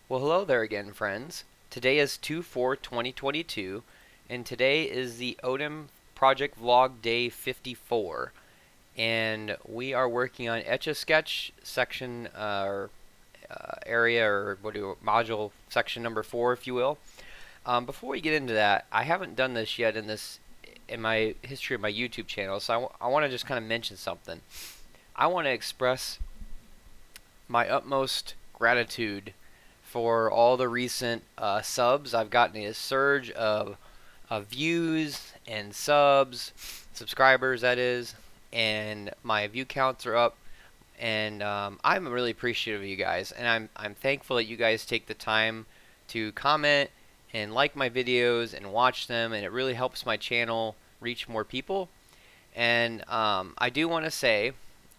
Well, hello there again, friends. Today is 2/4/2022, and today is the Odin Project Vlog Day 54. And we are working on Etch-a-Sketch section area, or module section number 4, if you will. Before we get into that, I haven't done this yet in my history of my YouTube channel, so I want to just kind of mention something. I want to express my utmost gratitude for all the recent subs. I've gotten a surge of views and subscribers that is, and my view counts are up. And I'm really appreciative of you guys, and I'm thankful that you guys take the time to comment and like my videos and watch them, and it really helps my channel reach more people. And I do want to say,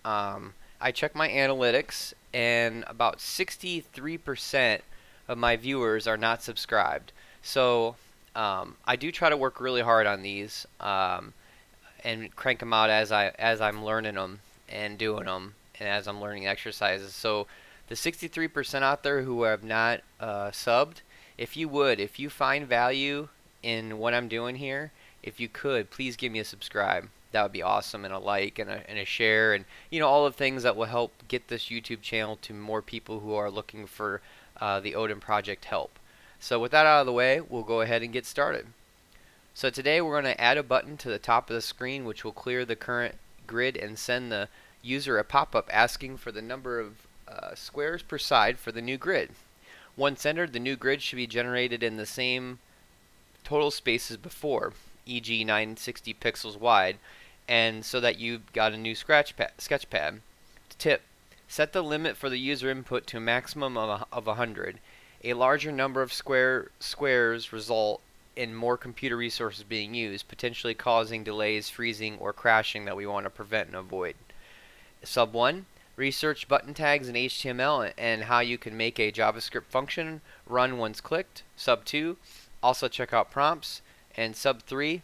I check my analytics, and about 63% of my viewers are not subscribed. So I do try to work really hard on these and crank them out as I'm learning them and doing them, and as I'm learning exercises. So the 63% out there who have not subbed, if you find value in what I'm doing here, if you could, please give me a subscribe. That would be awesome, and a like and a share, and all the things that will help get this YouTube channel to more people who are looking for the Odin Project help. So with that out of the way, we'll go ahead and get started. So today we're going to add a button to the top of the screen which will clear the current grid and send the user a pop-up asking for the number of squares per side for the new grid. Once entered, the new grid should be generated in the same total space as before, e.g. 960 pixels wide, and so that you've got a new sketch pad. Tip: set the limit for the user input to a maximum of 100. A larger number of squares result in more computer resources being used, potentially causing delays, freezing, or crashing that we want to prevent and avoid. Sub 1. Research button tags in HTML and how you can make a JavaScript function run once clicked. Sub 2. Also check out prompts. And sub 3.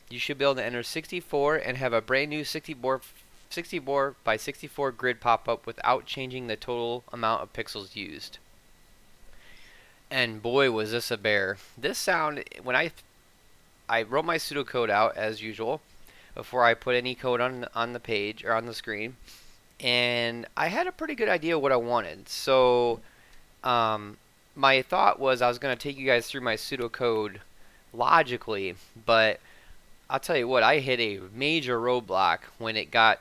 You should be able to enter 64 and have a brand new 64 by 64 grid pop up without changing the total amount of pixels used. And boy, was this a bear. This sound, when I wrote my pseudocode out as usual before I put any code on the page or on the screen, and I had a pretty good idea what I wanted. So my thought was I was going to take you guys through my pseudocode logically, but I'll tell you what, I hit a major roadblock when I got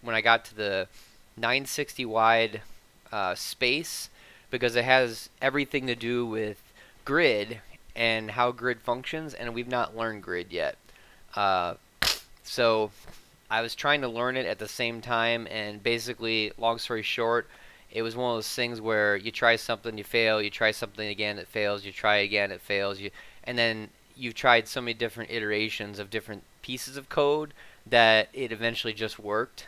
to the 960 wide space, because it has everything to do with grid and how grid functions, and we've not learned grid yet. So I was trying to learn it at the same time, and basically, long story short, it was one of those things where you try something, you fail, you try something again, it fails, you try again, it fails, and then you've tried so many different iterations of different pieces of code that it eventually just worked.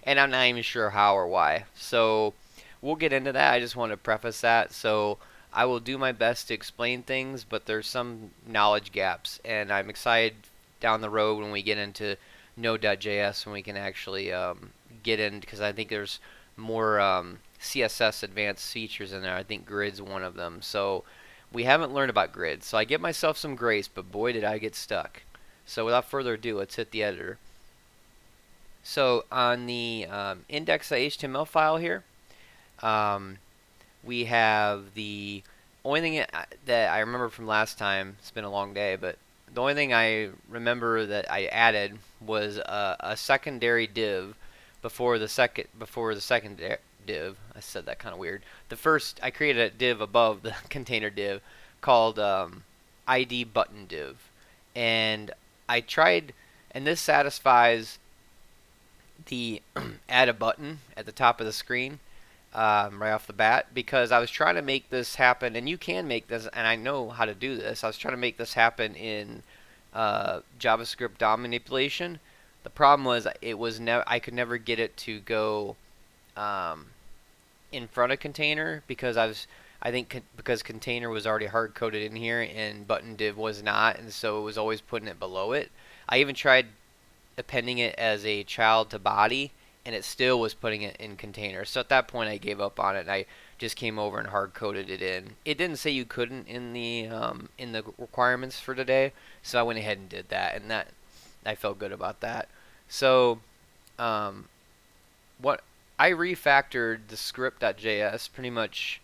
And I'm not even sure how or why. So we'll get into that. I just want to preface that. So I will do my best to explain things, but there's some knowledge gaps, and I'm excited down the road when we get into Node.js, when we can actually get in, because I think there's more CSS advanced features in there. I think grid's one of them. So we haven't learned about grid, so I give myself some grace, but boy did I get stuck. So without further ado, let's hit the editor. So on the index.html file here, we have the only thing that I remember from last time. It's been a long day, but the only thing I remember that I added was a secondary div before the second div. I said that kind of weird. I created a div above the container div called ID button div, and I tried, and this satisfies the add a button at the top of the screen right off the bat, because I was trying to make this happen, and you can make this, and I know how to do this. I was trying to make this happen in JavaScript DOM manipulation. The problem was I could never get it to go in front of container, because I think because container was already hard coded in here and button div was not, and so it was always putting it below it. I even tried appending it as a child to body, and it still was putting it in container. So at that point I gave up on it, and I just came over and hard coded it in. It didn't say you couldn't in the requirements for today, so I went ahead and did that, and that I felt good about that. So what I refactored the script.js. Pretty much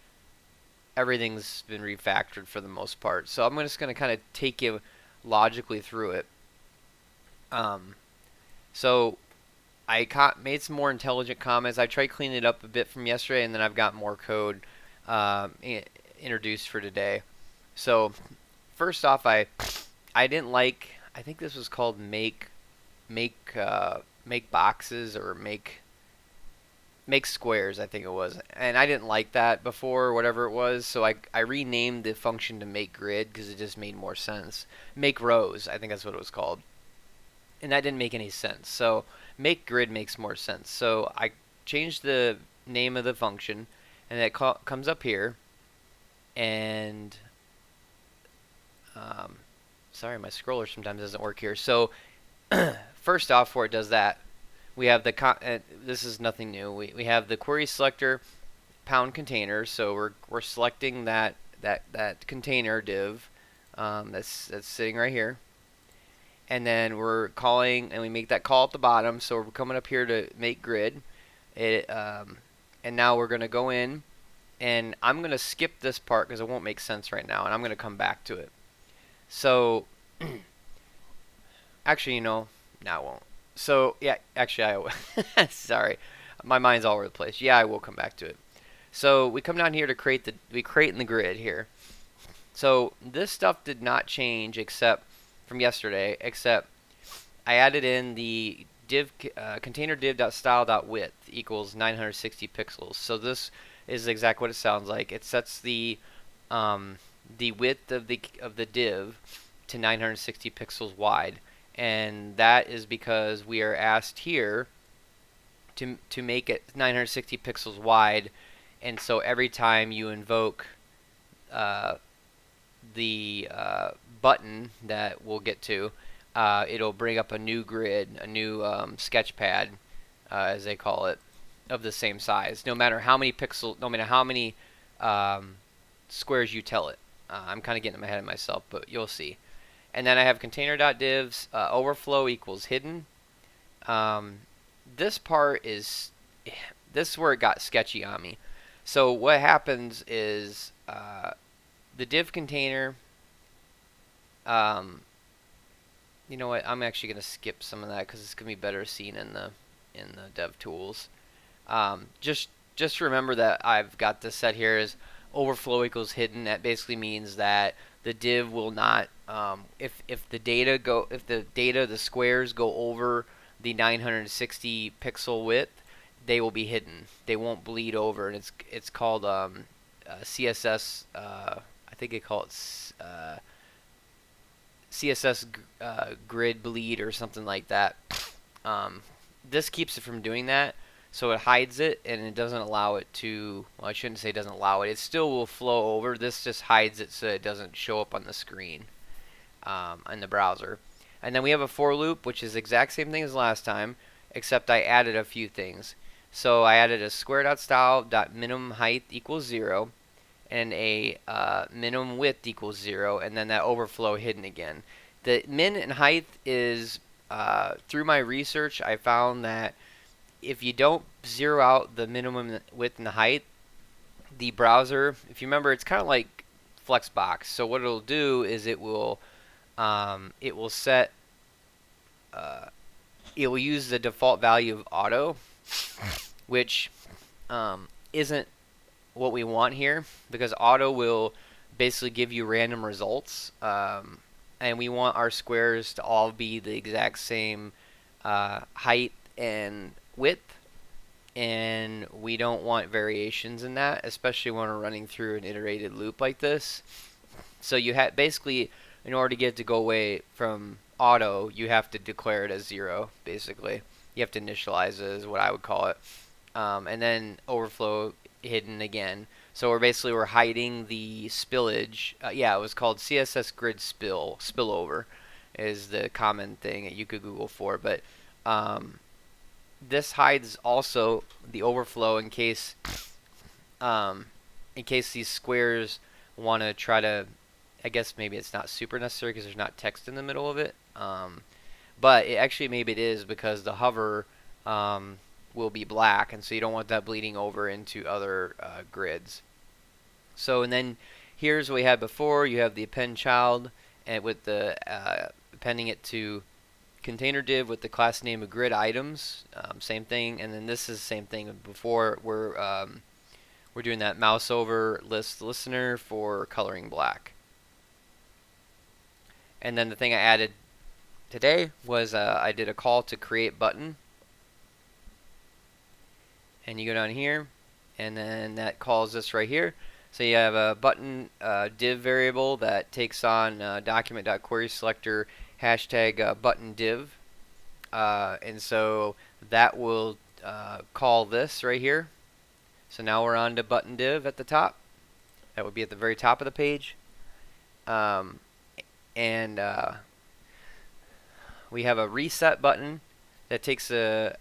everything's been refactored for the most part. So I'm just going to kind of take you logically through it. So I made some more intelligent comments. I tried cleaning it up a bit from yesterday, and then I've got more code introduced for today. So first off, I didn't like. I think this was called make boxes or make squares, I think it was, and I didn't like that before, or whatever it was. So I renamed the function to make grid because it just made more sense. Make rows, I think that's what it was called, and that didn't make any sense. So make grid makes more sense. So I changed the name of the function, and it comes up here. And sorry, my scroller sometimes doesn't work here. So first off, before it does that, we have the this is nothing new. We have the query selector pound container. So we're selecting that container div that's sitting right here. And then we're calling, and we make that call at the bottom. So we're coming up here to make grid. And now we're going to go in, and I'm going to skip this part because it won't make sense right now, and I'm going to come back to it. So actually, no, it won't. So yeah, actually I will. Sorry, my mind's all over the place. Yeah, I will come back to it. So we come down here to create in the grid here. So this stuff did not change except from yesterday, except I added in the div container div.style.width equals 960 pixels. So this is exactly what it sounds like. It sets the width of the div to 960 pixels wide, and that is because we are asked here to make it 960 pixels wide, and so every time you invoke the button that we'll get to, it'll bring up a new grid, a new sketch pad, as they call it, of the same size, no matter how many pixels, no matter how many squares you tell it. I'm kind of getting ahead of myself, but you'll see. And then I have container.divs overflow equals hidden. This part is where it got sketchy on me. So what happens is the div container. You know what? I'm actually going to skip some of that because it's going to be better seen in the dev tools. Just remember that I've got this set here as overflow equals hidden. That basically means that the div will not if the squares go over the 960 pixel width, they will be hidden. They won't bleed over, and it's called CSS. I think they call it CSS grid bleed or something like that. This keeps it from doing that, so it hides it, and it doesn't allow it to, well, I shouldn't say it doesn't allow it. It still will flow over. This just hides it so it doesn't show up on the screen in the browser. And then we have a for loop, which is the exact same thing as last time, except I added a few things. So I added a square.style.minimum height equals 0, and a minimum width equals 0, and then that overflow hidden again. The min and height is, through my research, I found that if you don't zero out the minimum width and the height, the browser, if you remember, it's kind of like Flexbox. So what it'll do is it will set, it will use the default value of auto, which isn't what we want here, because auto will basically give you random results, and we want our squares to all be the exact same height and width, and we don't want variations in that, especially when we're running through an iterated loop like this. So you have basically, in order to get it to go away from auto, you have to declare it as 0. Basically, you have to initialize it, is what I would call it, and then overflow hidden again. So we're hiding the spillage. Yeah, it was called CSS grid spillover is the common thing that you could Google for, but this hides also the overflow in case in case these squares want to try to, I guess maybe it's not super necessary because there's not text in the middle of it. But actually maybe it is because the hover will be black, and so you don't want that bleeding over into other grids. So, and then here's what we had before. You have the append child, and with the appending it to container div with the class name of grid items, same thing. And then this is the same thing. Before we're doing that mouse over list listener for coloring black. And then the thing I added today was I did a call to create button, and you go down here, and then that calls this right here. So you have a button div variable that takes on document.querySelector hashtag button div, and so that will call this right here. So now we're on to button div at the top. That would be at the very top of the page, and we have a reset button that takes the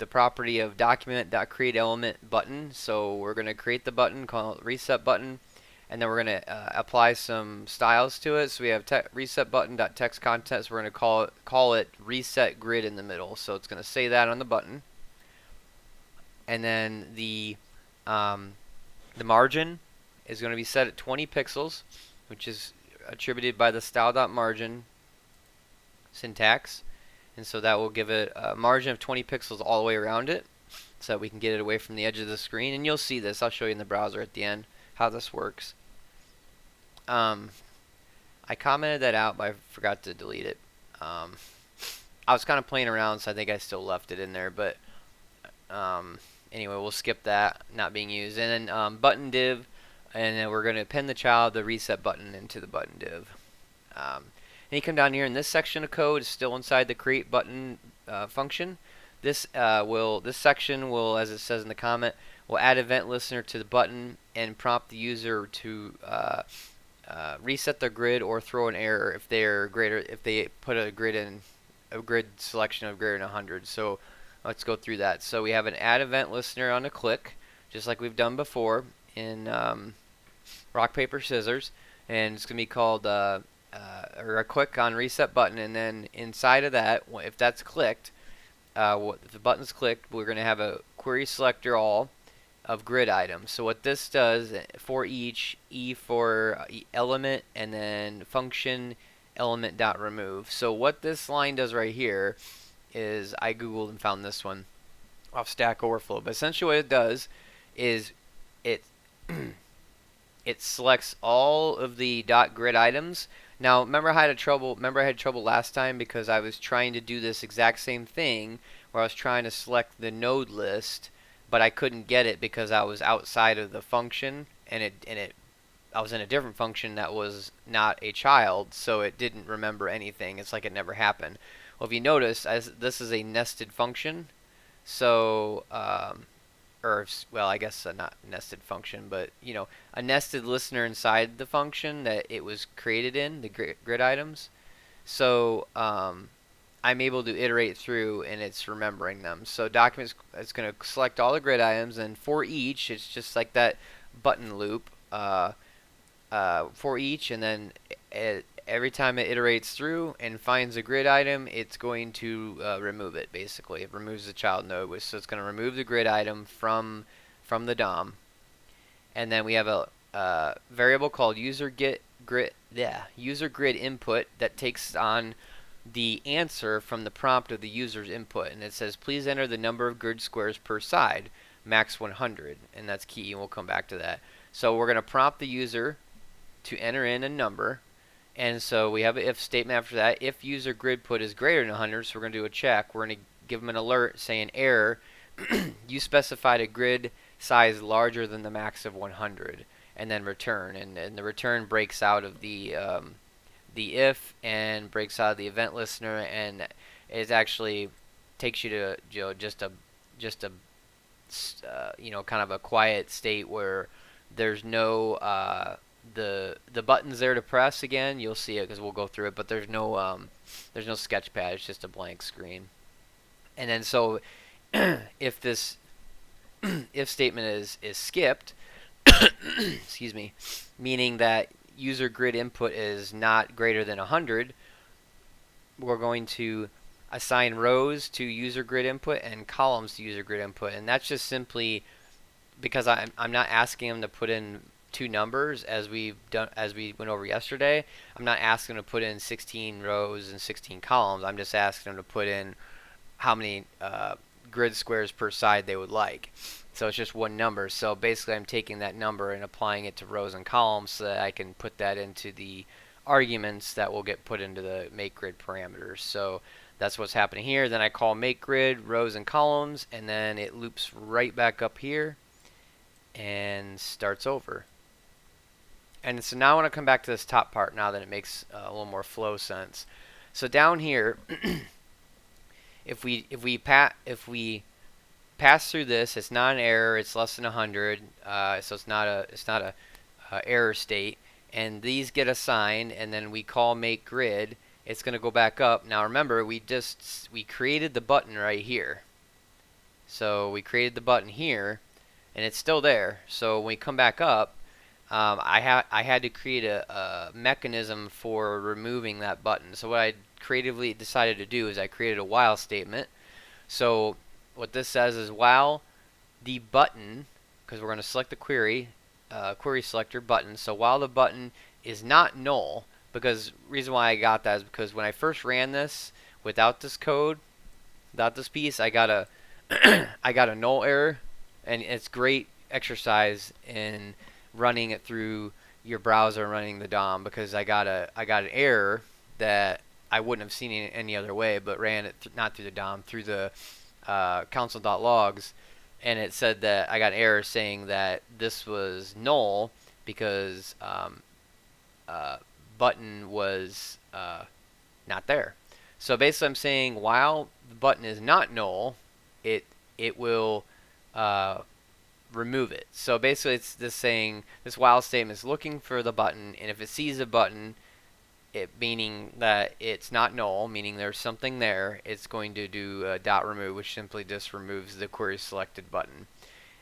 property of document.createElement button. So we're going to create the button, call it reset button, and then we're going to apply some styles to it. So we have reset button.text content. So we're going to call it reset grid in the middle. So it's going to say that on the button, and then the margin is going to be set at 20 pixels, which is attributed by the style.margin syntax. And so that will give it a margin of 20 pixels all the way around it, so that we can get it away from the edge of the screen. And you'll see this. I'll show you in the browser at the end how this works. I commented that out, but I forgot to delete it. I was kind of playing around, so I think I still left it in there. But anyway, we'll skip that not being used. And then button div, and then we're going to append the child, the reset button, into the button div. And you come down here, and this section of code is still inside the create button function. This section will, as it says in the comment, will add event listener to the button and prompt the user to reset their grid or throw an error if they put a grid selection of greater than 100. So let's go through that. So we have an add event listener on a click, just like we've done before in rock paper scissors, and it's going to be called or a click on reset button, and then inside of that, if that's clicked, if the button's clicked, we're going to have a query selector all of grid items. So what this does for each, E for element, and then function element dot remove. So what this line does right here is, I googled and found this one off Stack Overflow, but essentially what it does is it it selects all of the .grid items. Now, remember I had trouble last time because I was trying to do this exact same thing where I was trying to select the node list, but I couldn't get it because I was outside of the function, and I was in a different function that was not a child, so it didn't remember anything. It's like it never happened. Well, if you notice, this is a nested function, so well, I guess not nested function, but a nested listener inside the function that it was created in, the grid items. So I'm able to iterate through, and it's remembering them. So documents, it's going to select all the grid items, and for each, it's just like that button loop for each, and then every time it iterates through and finds a grid item, it's going to remove it. Basically, it removes the child node, so it's going to remove the grid item from the DOM. And then we have a variable called user grid input that takes on the answer from the prompt of the user's input, and it says please enter the number of grid squares per side, max 100, and that's key, and we'll come back to that. So we're going to prompt the user to enter in a number. And so we have an if statement after that. If user grid put is greater than 100, so we're going to do a check. We're going to give them an alert saying error. You specified a grid size larger than the max of 100, and then return. And the return breaks out of the if and breaks out of the event listener, and it actually takes you to just a kind of a quiet state where there's no the button's there to press again. You'll see it because we'll go through it, but there's no sketch pad. It's just a blank screen. And then so if this if statement is skipped, excuse me, meaning that user grid input is not greater than 100, we're going to assign rows to user grid input and columns to user grid input. And that's just simply because I'm not asking them to put in two numbers as we went over yesterday. I'm not asking them to put in 16 rows and 16 columns. I'm just asking them to put in how many grid squares per side they would like. So it's just one number. So basically I'm taking that number and applying it to rows and columns so that I can put that into the arguments that will get put into the make grid parameters. So that's what's happening here. Then I call make grid rows and columns, and then it loops right back up here and starts over. And so now I want to come back to this top part now that it makes a little more flow sense. So down here, if we pass through this, it's not an error. It's less than 100, so it's not a error state. And these get assigned, and then we call make grid. It's going to go back up. Now remember, we created the button right here. So we created the button here, and it's still there. So when we come back up, I had to create a mechanism for removing that button. So what I creatively decided to do is I created a while statement. So what this says is while the button, because we're going to select the query selector button, so while the button is not null, because reason why I got that is because when I first ran this without this code, without this piece, I got a I got a null error, and it's great exercise in running it through your browser and running the DOM, because I got an error that I wouldn't have seen it any other way, but ran it not through the DOM, through the console.logs, and it said that I got an error saying that this was null because button was not there. So basically I'm saying while the button is not null, it will remove it. So basically it's this saying, this while statement is looking for the button, and if it sees a button, it meaning that it's not null, meaning there's something there, it's going to do a dot remove, which simply just removes the query selected button.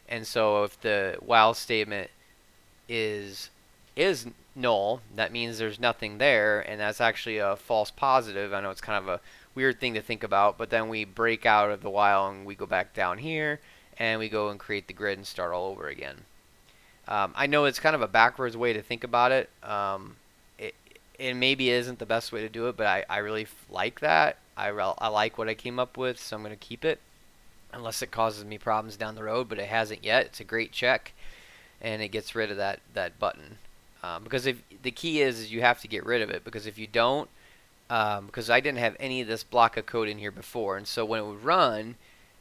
And so if the while statement is null, that means there's nothing there, and that's actually a false positive. I know it's kind of a weird thing to think about, but then we break out of the while and we go back down here and we go and create the grid and start all over again. I know it's kind of a backwards way to think about it. It maybe isn't the best way to do it, but I really like that. I like what I came up with, so I'm going to keep it, unless it causes me problems down the road, but it hasn't yet. It's a great check, and it gets rid of that button. Because if the key is you have to get rid of it, because if you don't, because I didn't have any of this block of code in here before, and so when it would run,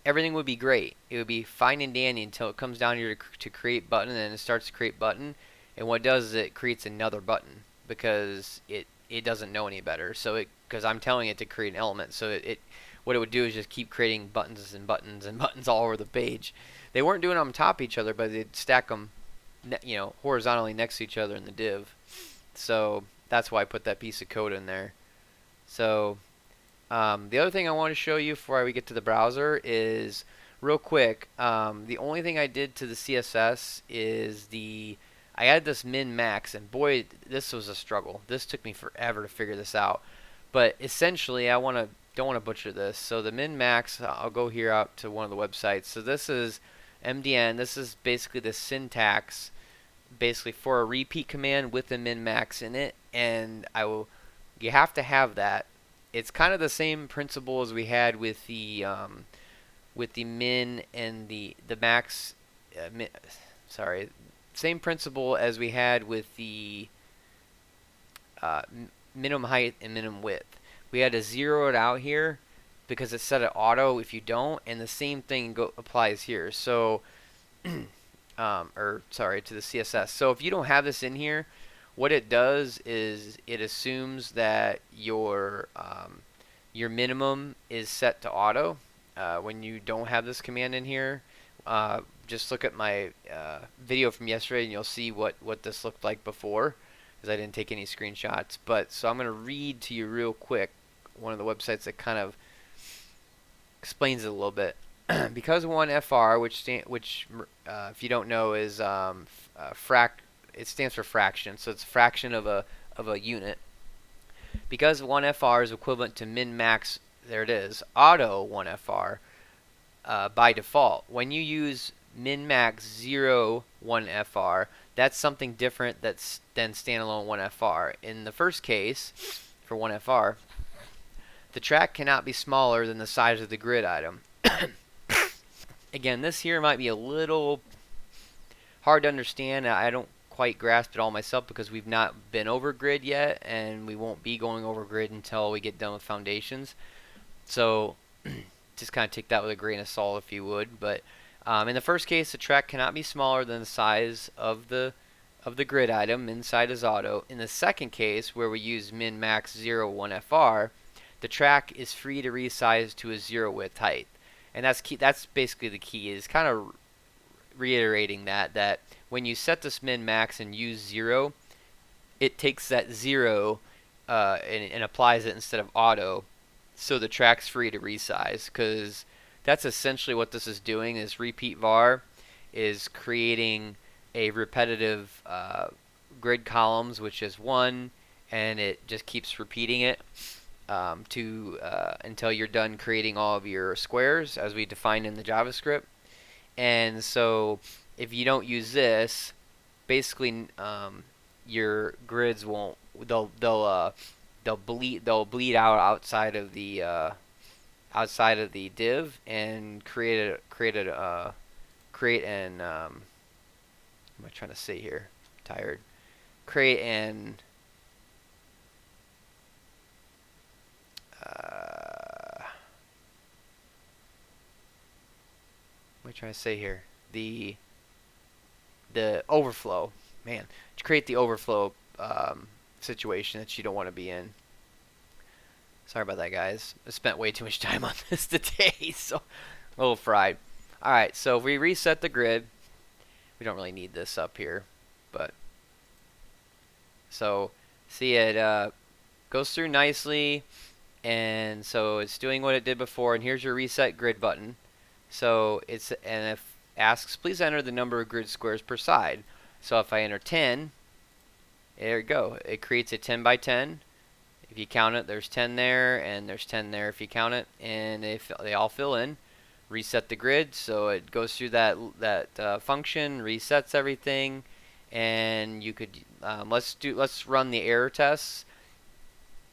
everything would be great. It would be fine and dandy until it comes down here to create button, and then it starts to create button, and what it does is it creates another button, because it doesn't know any better. So because I'm telling it to create an element, so what it would do is just keep creating buttons and buttons and buttons all over the page. They weren't doing them on top of each other, but they'd stack them, horizontally next to each other in the div. So that's why I put that piece of code in there. So the other thing I want to show you before we get to the browser is real quick. The only thing I did to the CSS is I added this min-max, and boy, this was a struggle. This took me forever to figure this out. But essentially, don't want to butcher this. So the min-max, I'll go here out to one of the websites. So this is MDN. This is basically the syntax, basically for a repeat command with a min-max in it, and you have to have that. It's kind of the same principle as we had with the min and the max. Same principle as we had with the minimum height and minimum width. We had to zero it out here because it's set at auto if you don't, and the same thing applies here. So, to the CSS. So if you don't have this in here, what it does is it assumes that your minimum is set to auto when you don't have this command in here. Just look at my video from yesterday and you'll see what this looked like before, because I didn't take any screenshots. So I'm going to read to you real quick one of the websites that kind of explains it a little bit. Because one FR, which if you don't know is it stands for fraction, so it's a fraction of a unit. Because 1FR is equivalent to min-max, there it is, auto 1FR by default. When you use min-max 0 1FR, that's something different than standalone 1FR. In the first case, for 1FR, the track cannot be smaller than the size of the grid item. Again, this here might be a little hard to understand. I don't quite grasp it all myself because we've not been over grid yet, and we won't be going over grid until we get done with foundations. So just kind of take that with a grain of salt if you would. But in the first case, the track cannot be smaller than the size of the grid item. Inside is auto. In the second case, where we use min max 0 1FR, the track is free to resize to a 0 width height. And that's key. That's basically the key, is kind of reiterating that when you set this min max and use 0, it takes that 0 and applies it instead of auto, so the track's free to resize. Because that's essentially what this is doing, is repeat var is creating a repetitive grid columns, which is 1, and it just keeps repeating it until you're done creating all of your squares as we defined in the JavaScript. And so if you don't use this, basically your grids won't, they'll bleed out outside of the div and create an what am I trying to say here? I'm tired. Create an what am I trying to say here? The overflow, man. To create the overflow situation that you don't want to be in. Sorry about that, guys. I spent way too much time on this today, so a little fried. Alright, so if we reset the grid, we don't really need this up here, but so see it goes through nicely, and so it's doing what it did before, and here's your reset grid button. So it asks, please enter the number of grid squares per side. So if I enter 10, there you go. It creates a 10 by 10. If you count it, there's 10 there, and there's 10 there if you count it, and if they all fill in. Reset the grid, so it goes through that function, resets everything, and you could let's run the error tests.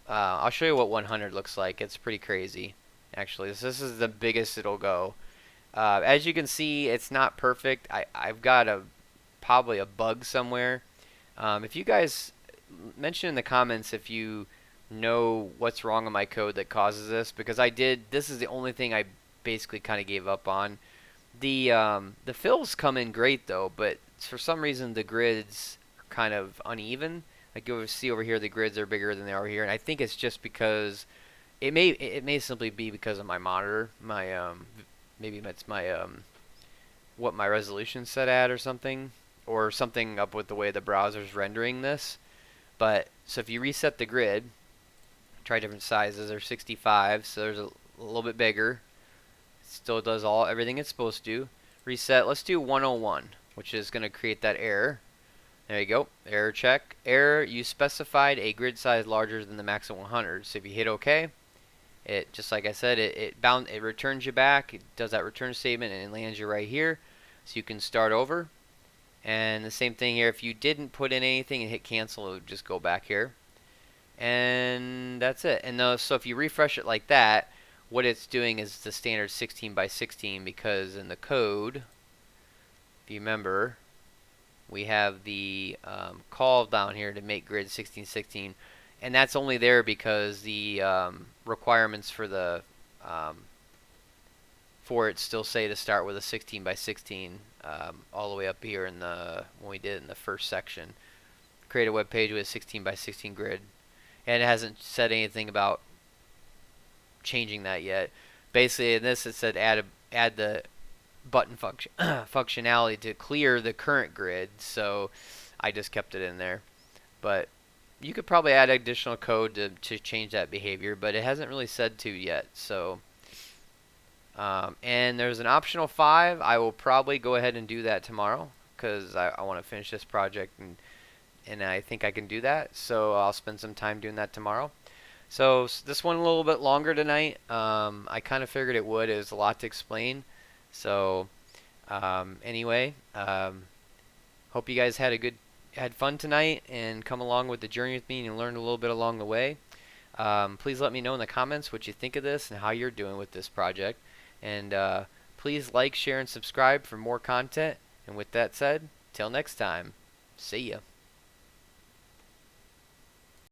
I'll show you what 100 looks like. It's pretty crazy, actually. This is the biggest it'll go. As you can see, it's not perfect. I've got probably a bug somewhere. If you guys mention in the comments if you know what's wrong in my code that causes this, because this is the only thing I basically kind of gave up on. The fills come in great though, but for some reason the grids are kind of uneven. Like you see over here, the grids are bigger than they are here, and I think it's just because it may simply be because of my monitor. Maybe it's my what my resolution's set at or something up with the way the browser's rendering this. But so if you reset the grid, try different sizes. There's 65, so there's a little bit bigger. Still does everything it's supposed to. Reset. Let's do 101, which is going to create that error. There you go. Error check. Error. You specified a grid size larger than the max of 100. So if you hit OK, it, just like I said, it returns you back. It does that return statement and it lands you right here. So you can start over. And the same thing here. If you didn't put in anything and hit cancel, it would just go back here. And that's it. And so if you refresh it like that, what it's doing is the standard 16 by 16, because in the code, if you remember, we have the call down here to make grid 1616, and that's only there because the requirements for the for it still say to start with a 16 by 16 all the way up here in when we did it in the first section. Create a web page with a 16 by 16 grid, and it hasn't said anything about changing that yet. Basically in this it said add the button functionality to clear the current grid, so I just kept it in there. But you could probably add additional code to change that behavior, but it hasn't really said to yet. So and there's an optional 5. I will probably go ahead and do that tomorrow. because I want to finish this project, and I think I can do that. So I'll spend some time doing that tomorrow. So this one a little bit longer tonight. I kind of figured it would. It was a lot to explain. So anyway, hope you guys had fun tonight and come along with the journey with me and learned a little bit along the way. Please let me know in the comments what you think of this and how you're doing with this project. And please like, share, and subscribe for more content. And with that said, till next time, see ya.